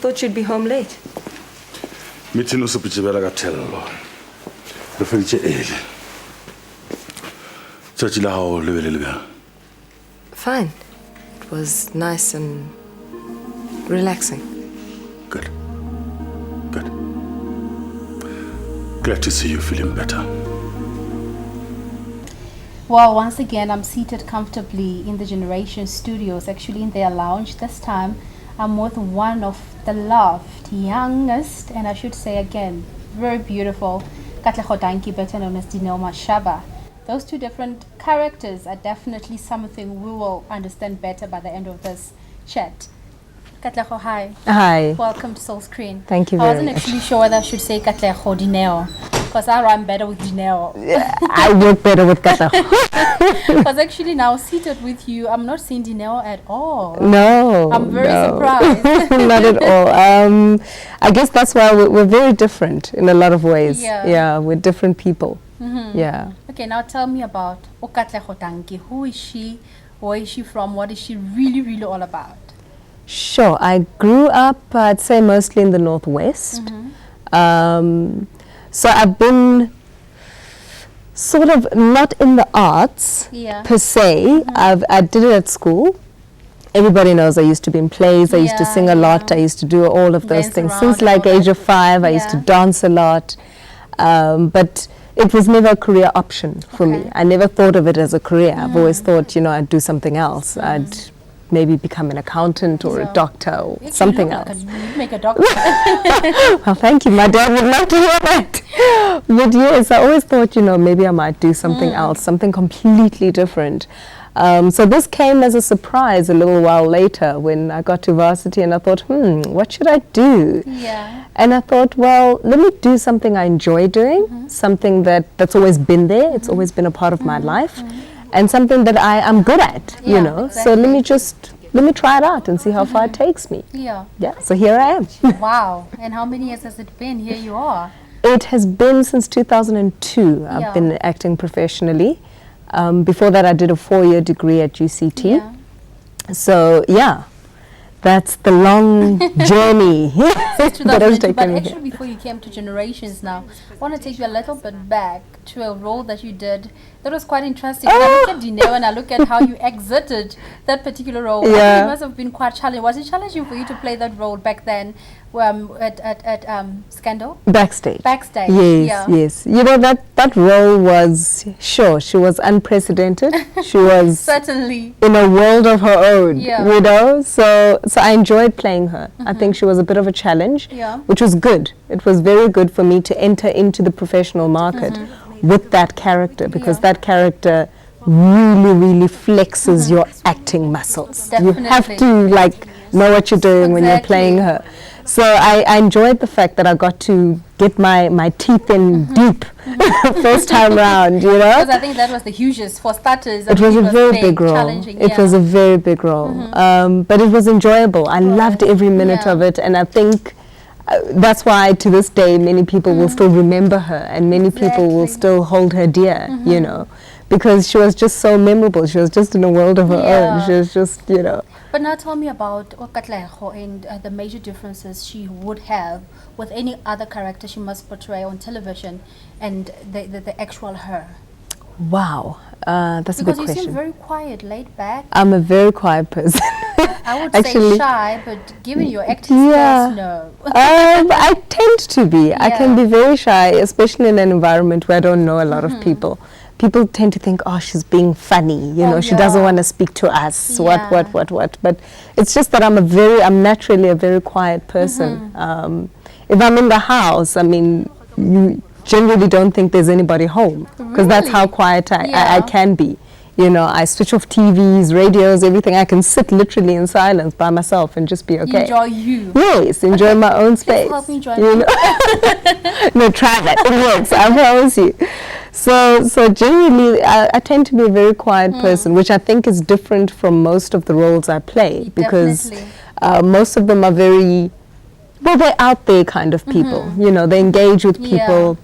thought you'd be home late. Meeting was a bit better at tell. The furniture early. Churchill, how live? Fine. It was nice and relaxing. Good. Good. Glad to see you feeling better. Well, once again, I'm seated comfortably in the Generation Studios, actually in their lounge. This time, I'm with one of the loved, youngest, and I should say again, very beautiful, Katlego Dankie, better known as Dineo Mashaba. Those two different characters are definitely something we will understand better by the end of this chat. Katlego, hi. Hi. Welcome to Soul Screen. Thank you I very wasn't much. actually sure whether I should say Katlego Dineo, because I run better with Dineo. I work better with Katlego. Because actually now seated with you, I'm not seeing Dineo at all. No. I'm very surprised. Not at all. I guess that's why we're very different in a lot of ways. Yeah. We're different people. Yeah. Okay, now tell me about Katlego Dankie. Who is she? Where is she from? What is she really, really all about? Sure. I grew up, I'd say, mostly in the Northwest. So I've been sort of not in the arts per se. I did it at school. Everybody knows I used to be in plays. I used to sing a lot. I used to do all of those things. Since like age of 5, I used to dance a lot. But it was never a career option for me. I never thought of it as a career. I've always thought, I'd do something else. I'd maybe become an accountant or a doctor or something else. You'd make a doctor. Well, thank you. My dad would love to hear that. But yes, I always thought, maybe I might do something else, something completely different. So this came as a surprise a little while later when I got to varsity, and I thought, what should I do? Yeah. And I thought, well, let me do something I enjoy doing, something that's always been there. It's always been a part of my life, and something that I'm good at, Exactly. So let me try it out and see how far it takes me. Yeah. Yeah, so here I am. Wow. And how many years has it been? Here you are. It has been since 2002. I've been acting professionally. Before that, I did a 4-year degree at UCT. Yeah. So, that's the long journey that has taken But me actually, before you came to Generations now, I want to take you a little bit back to a role that you did that was quite interesting. When I look at Dineo and I look at how you exited that particular role, I think it must have been quite challenging. Was it challenging for you to play that role back then at Scandal? Backstage. Backstage. Yes. That role was, she was unprecedented. She was certainly in a world of her own, So I enjoyed playing her. I think she was a bit of a challenge, which was good. It was very good for me to enter into the professional market with that character, because that character really, really flexes your acting muscles. Definitely. You have to know what you're doing when you're playing her. So I enjoyed the fact that I got to get my teeth in deep first time round, Because I think that was the hugest for starters. It was a very big role. It was a very big role. But it was enjoyable. I loved every minute of it, and I think that's why to this day many people will still remember her, and many people will still hold her dear, because she was just so memorable. She was just in a world of her own. She was just, But now tell me about Katlego and the major differences she would have with any other character she must portray on television and the actual her. Wow, that's a good question. Because you seem very quiet, laid back. I'm a very quiet person. I would say shy, but given your acting skills, no. I tend to be. I can be very shy, especially in an environment where I don't know a lot of people. People tend to think, she's being funny, she doesn't want to speak to us, what. But it's just that I'm naturally a very quiet person. If I'm in the house, you generally don't think there's anybody home, because that's how quiet I can be. I switch off TVs, radios, everything. I can sit literally in silence by myself and just be okay. Enjoy you. Yes, enjoy my own space. Help me enjoy No, try that. It works, I promise you. So generally, I tend to be a very quiet person, which I think is different from most of the roles I play, because most of them are very, they're out there kind of people. They engage with people.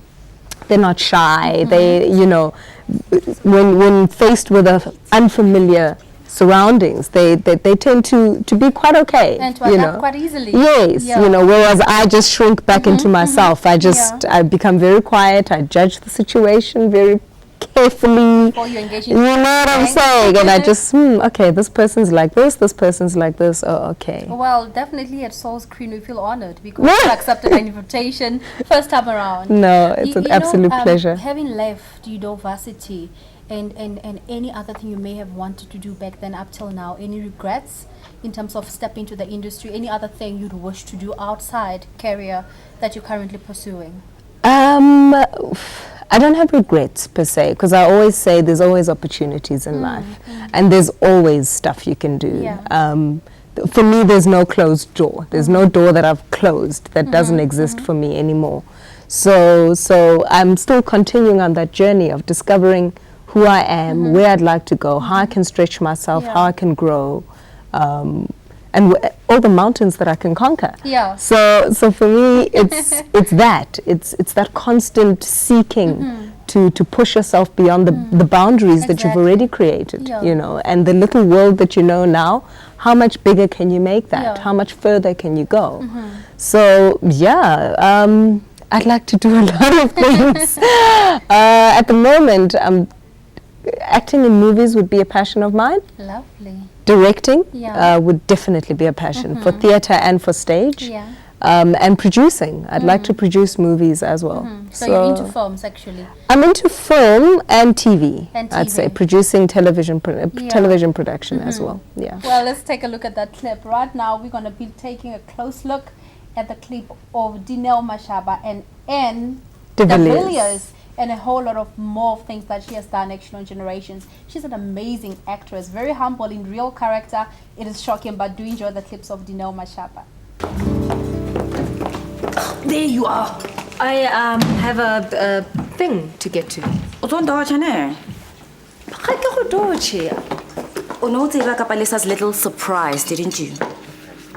They're not shy. They, when faced with a unfamiliar surroundings, they tend to be quite okay. And to adapt quite easily. Yes, Yeah. you know, whereas I just shrink back into myself. I become very quiet. I judge the situation very carefully. Before you engage You in know what I'm saying? And I just, okay, this person's like this person's like this. Oh, okay. Well, definitely at Soul's Cream we feel honored because you accepted an invitation first time around. No, it's an absolute pleasure. Having left varsity and any other thing you may have wanted to do back then up till now, any regrets in terms of stepping into the industry, any other thing you'd wish to do outside career that you're currently pursuing? I don't have regrets per se, because I always say there's always opportunities in life, and there's always stuff you can do. Yeah. For me, there's no closed door. There's no door that I've closed that doesn't exist for me anymore. So I'm still continuing on that journey of discovering who I am, where I'd like to go, how I can stretch myself, how I can grow, and all the mountains that I can conquer. Yeah. So for me, it's that constant seeking to push yourself beyond the boundaries that you've already created. Yeah. You know, and the little world that you know now, how much bigger can you make that? Yeah. How much further can you go? So yeah, I'd like to do a lot of things. At the moment, acting in movies would be a passion of mine. Lovely. Directing Yeah. would definitely be a passion for theatre and for stage. Yeah. And producing. I'd like to produce movies as well. So you're into films actually. I'm into film and TV. And I'd say TV. producing television Yeah. television production as well. Yeah. Well, let's take a look at that clip. Right now, we're going to be taking a close look at the clip of Dineo Mashaba and Anne De de Villiers. Villiers and a whole lot of more things that she has done actually on Generations. She's an amazing actress, very humble in real character. It is shocking, but do enjoy the clips of Dineo Mashaba. There you are. I have a thing to get to. O tlo dodge ne? Ga ke go dodge. O no tseba ka Palesa's little surprise, didn't you?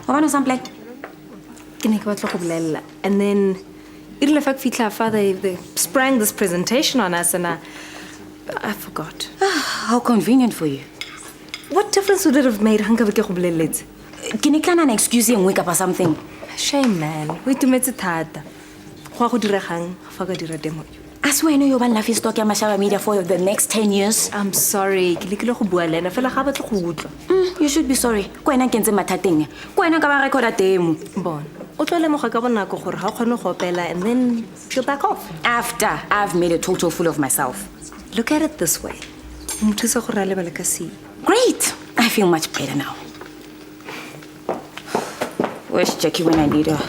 Hobane o sample? Ke ne ke batla go bolella. And then irile fa ke fitla fa they sprang this presentation on us and I forgot. How convenient for you. What difference would it have made hanga ke go boleletse? Ke ne kana an excuse and wake up or something. Shame, man. We itumetse thata. Go go diregang fa ka dira demo. As wena yo ban lafi stock ya Mashaba Media for the next 10 years. I'm sorry. Ke lekile go bua le ena fela ga batla go utlwa. You should be sorry. Ko wena ke ntse mathateng. Ko wena ka ba recorda demo. Bon. O tlo lemoga ka bonako gore ga kgone go opela and then go back off. After I've made a total fool of myself. Look at it this way. Mothusa gore a lebale ka se. Great. I feel much better now. Where's Jackie when I need her?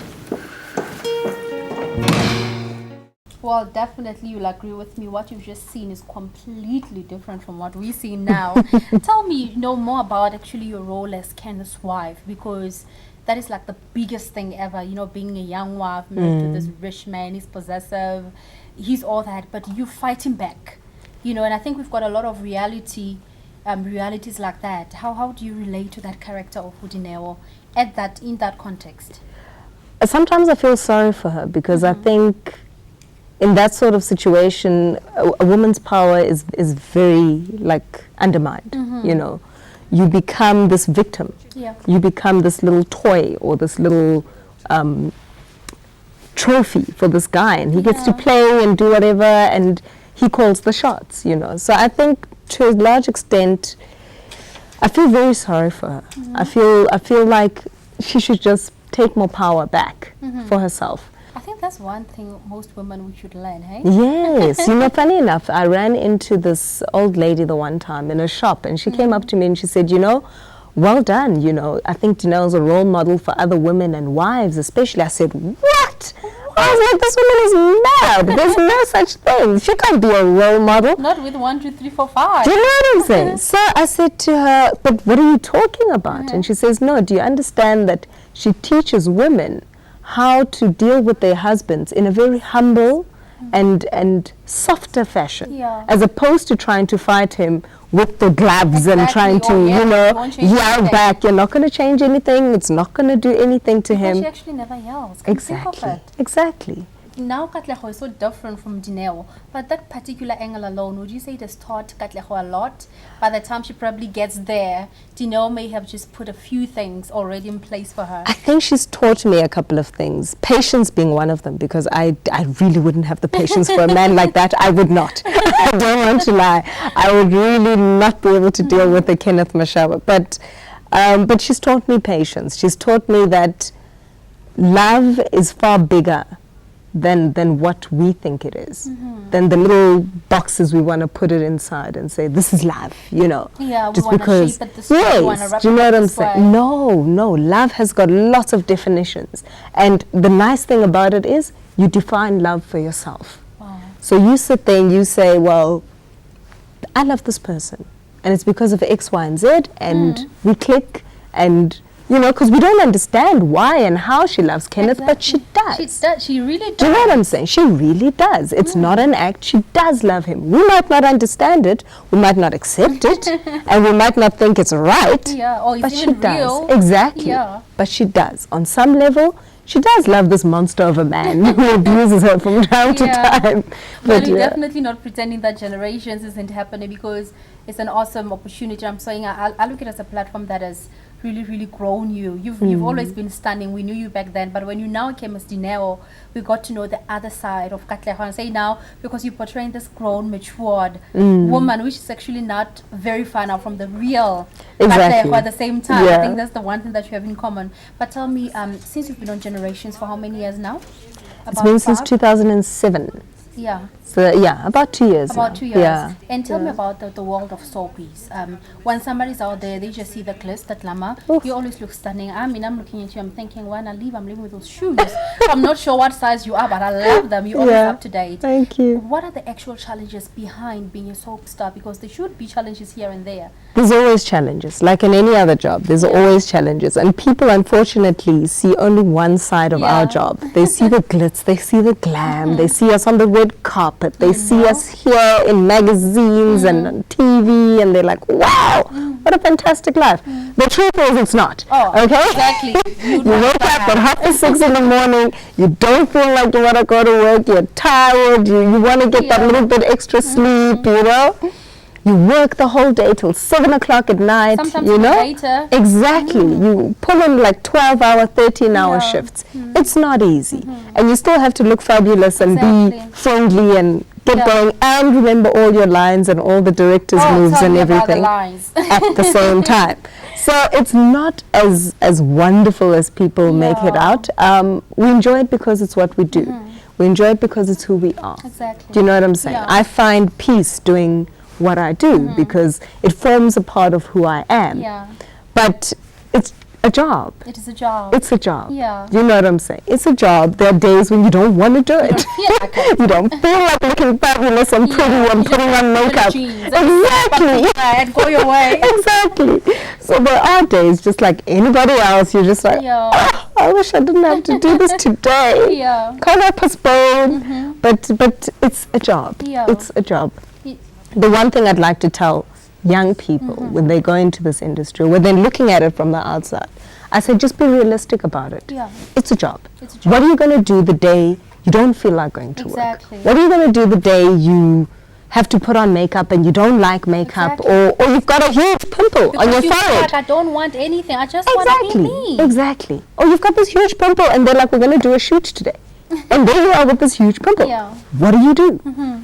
Well, definitely you'll agree with me. What you've just seen is completely different from what we see now. Tell me, more about actually your role as Kenneth's wife, because that is like the biggest thing ever, being a young wife married to this rich man. He's possessive, he's all that, but you fight him back, and I think we've got a lot of realities like that. How do you relate to that character of Dineo in that context? Sometimes I feel sorry for her because I think in that sort of situation, a woman's power is very undermined. You become this victim. Yeah. You become this little toy or this little trophy for this guy, and he gets to play and do whatever, and he calls the shots. So I think to a large extent, I feel very sorry for her. I feel like she should just take more power back for herself. I think that's one thing most women should learn, hey? Yes. Funny enough, I ran into this old lady the one time in a shop, and she came up to me and she said, well done, I think Dineo's a role model for other women and wives especially. I said, what? I was like, this woman is mad. There's no such thing. She can't be a role model. Not with 1, 2, 3, 4, 5. Do you know what I'm saying? So I said to her, but what are you talking about? And she says, no, do you understand that she teaches women how to deal with their husbands in a very humble and softer fashion, as opposed to trying to fight him with the gloves and trying to, yell back. You're not going to change anything. It's not going to do anything to him. She actually never yells. Can you think of it? Exactly. now Katlego is so different from Dineo, but that particular angle alone, would you say it has taught Katlego a lot? By the time she probably gets there, Dineo may have just put a few things already in place for her. I think she's taught me a couple of things, patience being one of them, because I really wouldn't have the patience for a man like that. I would not. I don't want to lie. I would really not be able to deal with a Kenneth Mashawa. But she's taught me patience. She's taught me that love is far bigger than what we think it is, than the little boxes we want to put it inside and say, this is love, you know. Yeah, we just wanna because, shape it this way, we wanna wrap do you it know what I'm this way. saying? No, love has got lots of definitions. And the nice thing about it is you define love for yourself. Wow. So you sit there and you say, well, I love this person. And it's because of X, Y, and Z, and we click, and you know, because we don't understand why and how she loves Kenneth, but she does. She does. She really does. Do you know what I'm saying? She really does. It's not an act. She does love him. We might not understand it, we might not accept it, and we might not think it's right, Yeah, or but it's she even does. real. Exactly. Yeah. But she does. On some level, she does love this monster of a man who abuses her from time to Yeah. time. But you're yeah. definitely not pretending that generations isn't happening, because it's an awesome opportunity. I'm saying I look at it as a platform that has really grown you. You've always been stunning. We knew you back then, but when you now came as Dineo, we got to know the other side of Katlego. And say now, because you're portraying this grown, matured woman, which is actually not very far now from the real Exactly. Katlego at the same time. I Yeah. think that's the one thing that you have in common. But tell me, since you've been on Generations for how many years now? It's been since 2007. Yeah. So yeah, about 2 years About now. 2 years. Yeah. And tell me about the world of soapies. When somebody's out there, they just see the clips, that lama, Oof. you always look stunning. I mean, I'm looking at you, I'm thinking, when I leave, I'm leaving with those shoes. I'm not sure what size you are, but I love them. You're always Yeah. up to date. Thank you. What are the actual challenges behind being a soap star? Because there should be challenges here and there. There's always challenges, like in any other job. There's always challenges, and people unfortunately see only one side of our Yeah. job. They see the glitz, they see the glam, they see us on the red carpet, they see us here in magazines and on TV, and they're like, "Wow, what a fantastic life." The truth is, it's not. Oh, okay, exactly. you wake up at 6:30 in the morning. You don't feel like you want to go to work. You're tired. You want to get that Yeah. little bit extra sleep. You know. You work the whole day till 7 o'clock at night, Sometimes you even know? later. Exactly. You pull in like 12-hour, 13-hour Yeah. shifts. It's not easy. And you still have to look fabulous and be Exactly. friendly and get Yeah. going and remember all your lines and all the director's moves tell and me about the everything lines. at the same time. So it's not as wonderful as people make it Yeah. out. We enjoy it because it's what we do. We enjoy it because it's who we are. Exactly. Do you know what I'm saying? Yeah. I find peace doing what I do because it forms a part of who I am. Yeah. But it's a job. It is a job. It's a job. Yeah. Do you know what I'm saying? It's a job. There are days when you don't want to do it. feel like it. You don't feel like looking fabulous and pretty Yeah, and you putting just on put makeup. jeans and Exactly. and go your way. Exactly. So there are days, just like anybody else, you're just like, Yeah. "Ah, I wish I didn't have to do this today. Yeah. Can't I postpone? But it's a job. Yeah. It's a job. Y- The one thing I'd like to tell young people when they go into this industry, when they're looking at it from the outside, I said, just be realistic about it. Yeah. It's a job. It's a job. What are you going to do the day you don't feel like going to Exactly. work? What are you going to do the day you have to put on makeup and you don't like makeup, Exactly. or you've got a huge pimple on your you feel forehead? like I don't want anything. I just want to be me. Exactly. Or you've got this huge pimple and they're like, we're going to do a shoot today. And there you are with this huge pimple. Yeah. What do?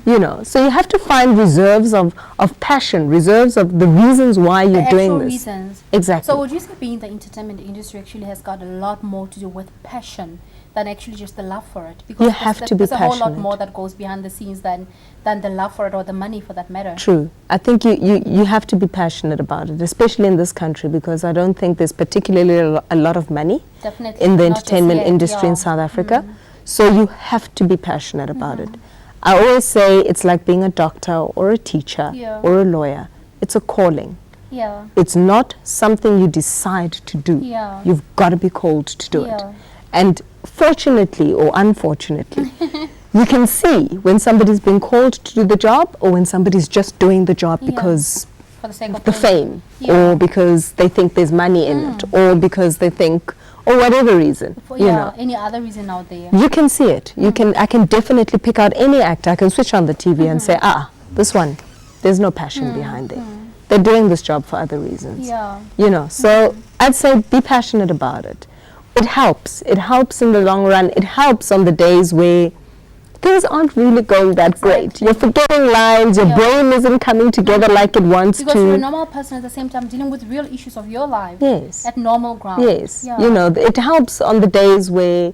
You know, so you have to find reserves of passion, reserves of the reasons why you're The doing actual this. reasons. Exactly. So would you say being in the entertainment industry actually has got a lot more to do with passion than actually just the love for it? Because You have to be there's a whole lot passionate. more that goes behind the scenes than the love for it or the money for that matter. True. I think you have to be passionate about it, especially in this country, because I don't think there's particularly a lot of money Definitely. in the Not just entertainment yet, industry yeah. in South Africa. So you have to be passionate about it. I always say it's like being a doctor or a teacher Yeah. or a lawyer. It's a calling. Yeah. It's not something you decide to do. Yeah. You've got to be called to do it. Yeah. And fortunately or unfortunately, you can see when somebody's been called to do the job or when somebody's just doing the job Yeah. because For the sake of the doing- fame Yeah. or because they think there's money in it or because they think, or whatever reason, For, you know. any other reason out there. You can see it. I can definitely pick out any actor. I can switch on the TV and say, this one, there's no passion behind it. They're doing this job for other reasons. Yeah. You know, so I'd say be passionate about it. It helps. It helps in the long run. It helps on the days where things aren't really going that great. You're forgetting lines. Your brain isn't coming together like it wants Because to. you're a normal person at the same time dealing with real issues of your life. Yes. At normal ground. Yes. Yeah. You know, it helps on the days where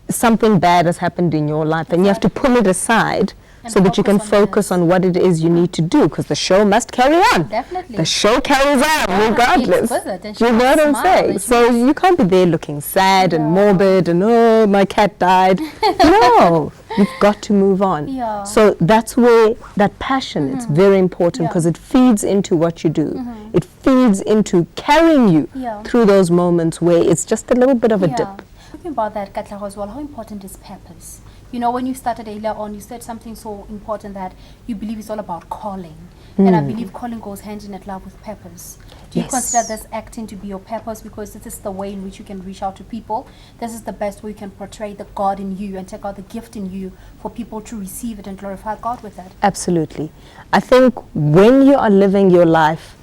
something bad has happened in your life and you have to pull it aside And so that you can focus on focus on what it is you need to do, because the show must carry on. Definitely. The show carries on regardless. exquisite, and Do you she know what I'm smiles saying? and So you can't be there looking sad and morbid and, oh, my cat died. No, you've got to move on. Yeah. So that's where that passion, it's very important because it feeds into what you do. It feeds into carrying you through those moments where it's just a little bit of a dip. Talking about that, Katlego, as well, how important is purpose? You know, when you started earlier on, you said something so important that you believe it's all about calling. And I believe calling goes hand in love with purpose. Do you Yes. consider this acting to be your purpose? Because this is the way in which you can reach out to people. This is the best way you can portray the God in you and take out the gift in you for people to receive it and glorify God with it. Absolutely. I think when you are living your life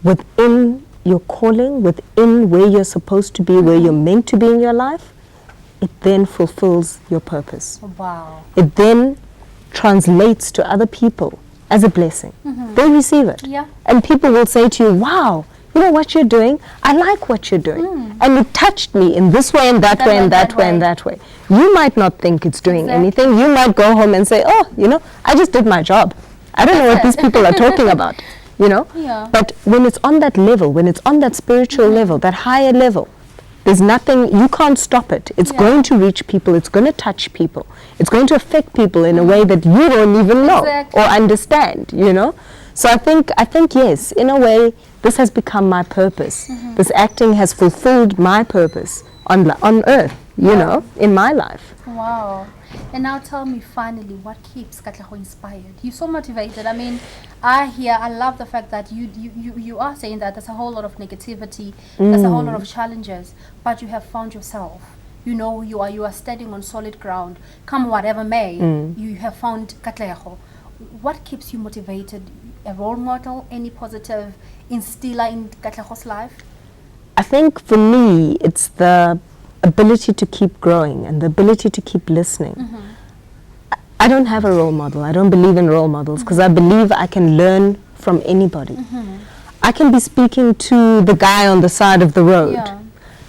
within your calling, within where you're supposed to be, where you're meant to be in your life, it then fulfills your purpose. Wow. It then translates to other people as a blessing. They receive it. Yeah. And people will say to you, wow, you know what you're doing? I like what you're doing. And it touched me in this way and that way and that way and that way. You might not think it's doing anything. You might go home and say, oh, you know, I just did my job. I don't know what these people are talking about, you know? Yeah. But when it's on that level, when it's on that spiritual level, that higher level, there's nothing, you can't stop it. It's going to reach people. It's going to touch people. It's going to affect people in a way that you don't even know or understand, you know? So I think yes, in a way, this has become my purpose. This acting has fulfilled my purpose on earth, you know, in my life. Wow. And now tell me finally, what keeps Katlego inspired? You're so motivated. I mean, I love the fact that you are saying that there's a whole lot of negativity, there's a whole lot of challenges, but you have found yourself. You know who you are. You are standing on solid ground. Come whatever may, you have found Katlego. What keeps you motivated? A role model? Any positive instiller in Katlego's life? I think for me, it's the ability to keep growing and the ability to keep listening. I don't have a role model. I don't believe in role models because I believe I can learn from anybody. I can be speaking to the guy on the side of the road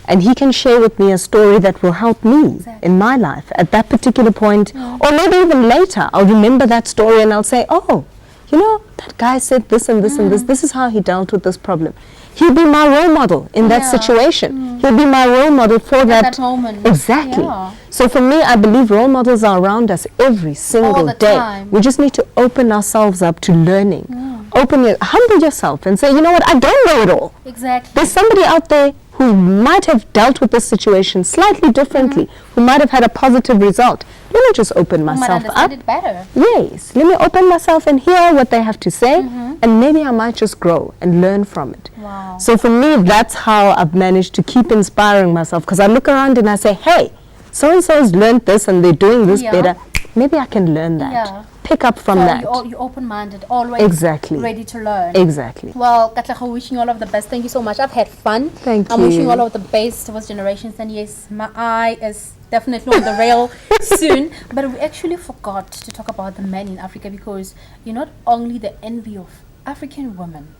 and he can share with me a story that will help me in my life at that particular point, or maybe even later. I'll remember that story and I'll say, oh, you know, that guy said this and this and this. This is how he dealt with this problem. He'll be my role model in that situation. He'll be my role model for that moment. Exactly. Yeah. So for me, I believe role models are around us every single day. Time. We just need to open ourselves up to learning. Humble yourself and say, you know what, I don't know it all. Exactly. There's somebody out there who might have dealt with this situation slightly differently, who might have had a positive result. Let me just open myself might up. understand it better. Yes, let me open myself and hear what they have to say, and maybe I might just grow and learn from it. Wow. So for me, that's how I've managed to keep inspiring myself, because I look around and I say, hey, so-and-so's learned this and they're doing this better. Maybe I can learn that. Yeah. Pick up from So that. you're open-minded, always ready to learn. Exactly. Well, Katlego, wishing you all of the best. Thank you so much. I've had fun. Thank I'm you. wishing you all of the best towards Generations. And yes, my eye is definitely on the rail soon. But we actually forgot to talk about the men in Africa, because you're not only the envy of African women.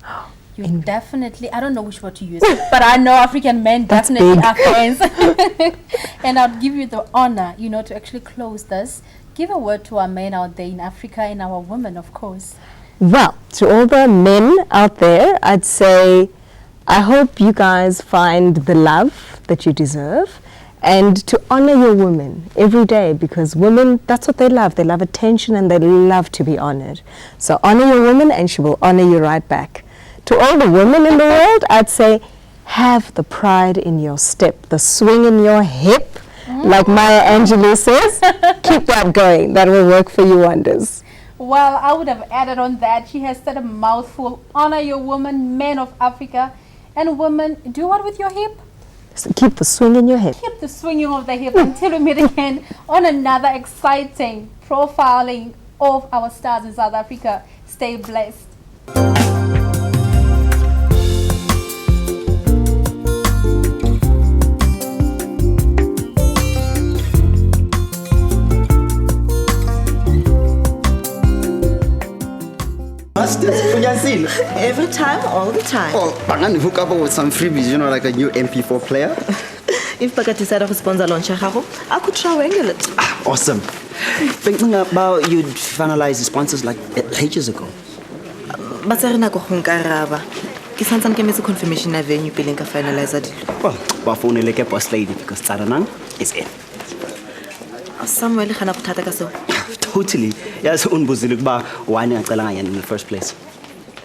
You definitely, I don't know which word to use, but I know African men definitely are friends. And I'll give you the honor, you know, to actually close this. Give a word to our men out there in Africa and our women, of course. Well, to all the men out there, I'd say, I hope you guys find the love that you deserve, and to honor your women every day, because women, that's what they love. They love attention and they love to be honored. So honor your woman and she will honor you right back. To all the women in the world, I'd say, have the pride in your step, the swing in your hip, like Maya Angelou says. Keep that going. That will work for you wonders. Well, I would have added on that. She has said a mouthful. Honor your woman, men of Africa. And women, do what with your hip? So keep the swing in your head. Keep the swinging of the hip until we meet again on another exciting profiling of our stars in South Africa. Stay blessed. Every time, all the time. Well, bangani hook up with some freebies, you know, like a new MP4 player. If Baka decided to sponsor launch, I could try wrangle it. Awesome. Thinking about you'd finalize the sponsors like ages ago. But I didn't go home. Kisansan came as a confirmation of venue billing ka finalize it. Well, but phone like a boss lady because Saranang is in. Somewhere Hana Putata so. Totally. Yes, unbuziluk ba why na in the first place.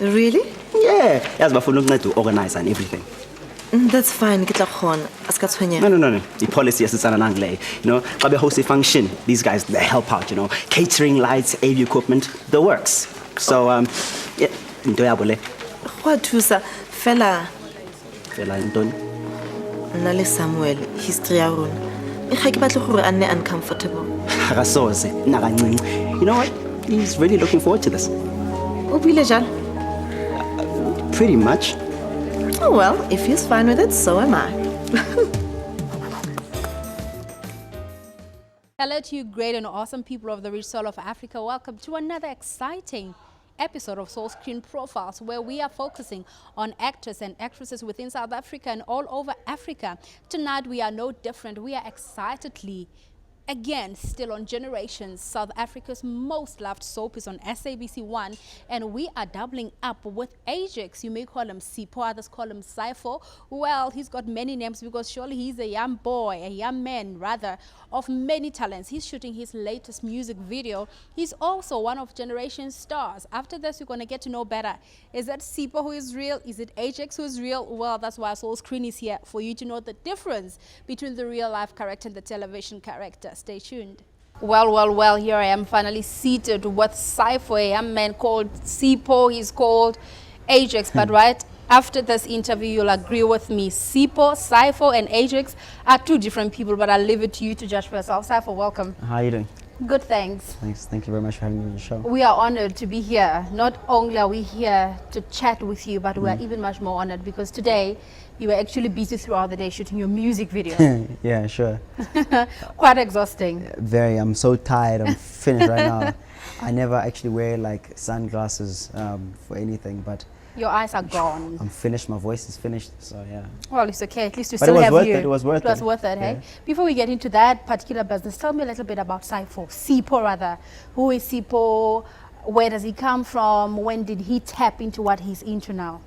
Really? Yeah. Yes, but for looking to organize and everything. That's fine. Get like on. No. The policy is Saranang lay. You know, Kabe host a function. These guys they help out, you know. Catering, lights, AV equipment, the works. So yeah, enjoyable. What to sa fella Antoni. Nale Samuel history ya rona. E ga ke batle gore a nne uncomfortable. You know what? He's really looking forward to this. O bile jalo. Pretty much. Oh well, if he's fine with it, so am I. Hello to you, great and awesome people of the rich soul of Africa. Welcome to another exciting episode of Soul Screen Profiles, where we are focusing on actors and actresses within South Africa and all over Africa. Tonight we are no different. We are excitedly again still on Generations, South Africa's most loved soap is on SABC1, and we are doubling up with Ajax. You may call him Sipho, others call him Saifo. Well, he's got many names because surely he's a young boy, a young man rather, of many talents. He's shooting his latest music video. He's also one of Generation's stars. After this, you're going to get to know better. Is that Sipho who is real? Is it Ajax who is real? Well, that's why Soul Screen is here, for you to know the difference between the real life character and the television character. Stay tuned. Well, here I am finally seated with Saifo, a young man called Sipho. He's called Ajax, but right after this interview, you'll agree with me. Saifo, and Ajax are two different people, but I'll leave it to you to judge for yourself. Saifo, welcome. How are you doing? Good, thanks. Thanks. Thank you very much for having me on the show. We are honored to be here. Not only are we here to chat with you, but we are even much more honored because today you were actually busy throughout the day shooting your music video. Yeah, sure. Quite exhausting. Very. I'm so tired. I'm finished right now. I never actually wear like sunglasses for anything, but your eyes are gone. I'm finished. My voice is finished. So yeah. Well, it's okay. At least we But still it was have worth you. it. It was worth it. It was worth it, hey? Yeah. Before we get into that particular business, tell me a little bit about Sipho rather. Who is Sipho? Where does he come from? When did he tap into what he's into now?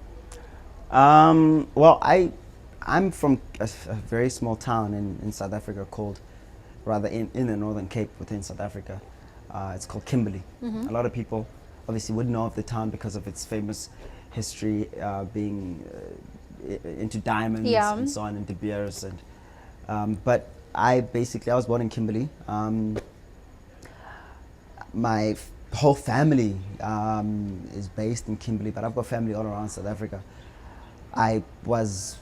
Well, I'm from a very small town in South Africa called, rather in the Northern Cape within South Africa. It's called Kimberley. A lot of people obviously would know of the town because of its famous history, being into diamonds and so on, into beers, and but I was born in Kimberley. My whole family is based in Kimberley, but I've got family all around South Africa. I was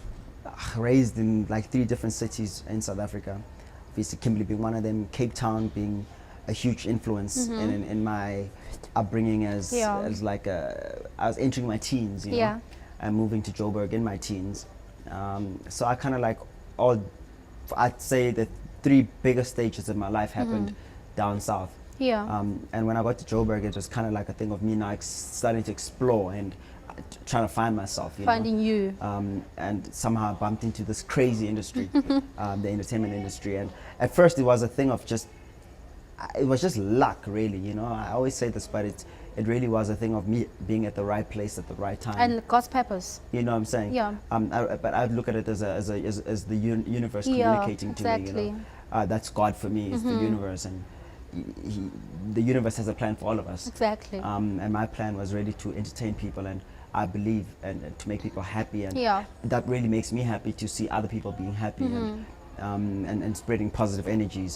raised in like 3 different cities in South Africa. Obviously Kimberley being one of them, Cape Town being a huge influence in my upbringing as like I was entering my teens, you know, and moving to Joburg in my teens. So I kind of like I'd say the 3 biggest stages of my life happened down south. And when I got to Joburg, it was kind of like a thing of me now starting to explore and trying to find myself, Finding you. And somehow I bumped into this crazy industry, the entertainment industry. And at first it was a thing of it was just luck, really, you know. I always say this, but it really was a thing of me being at the right place at the right time. And God's purpose. You know what I'm saying? Yeah. But I'd look at it as the universe communicating to me, you know. That's God for me, it's the universe, and the universe has a plan for all of us. Exactly. And my plan was really to entertain people, and I believe, and to make people happy, and that really makes me happy to see other people being happy and spreading positive energies.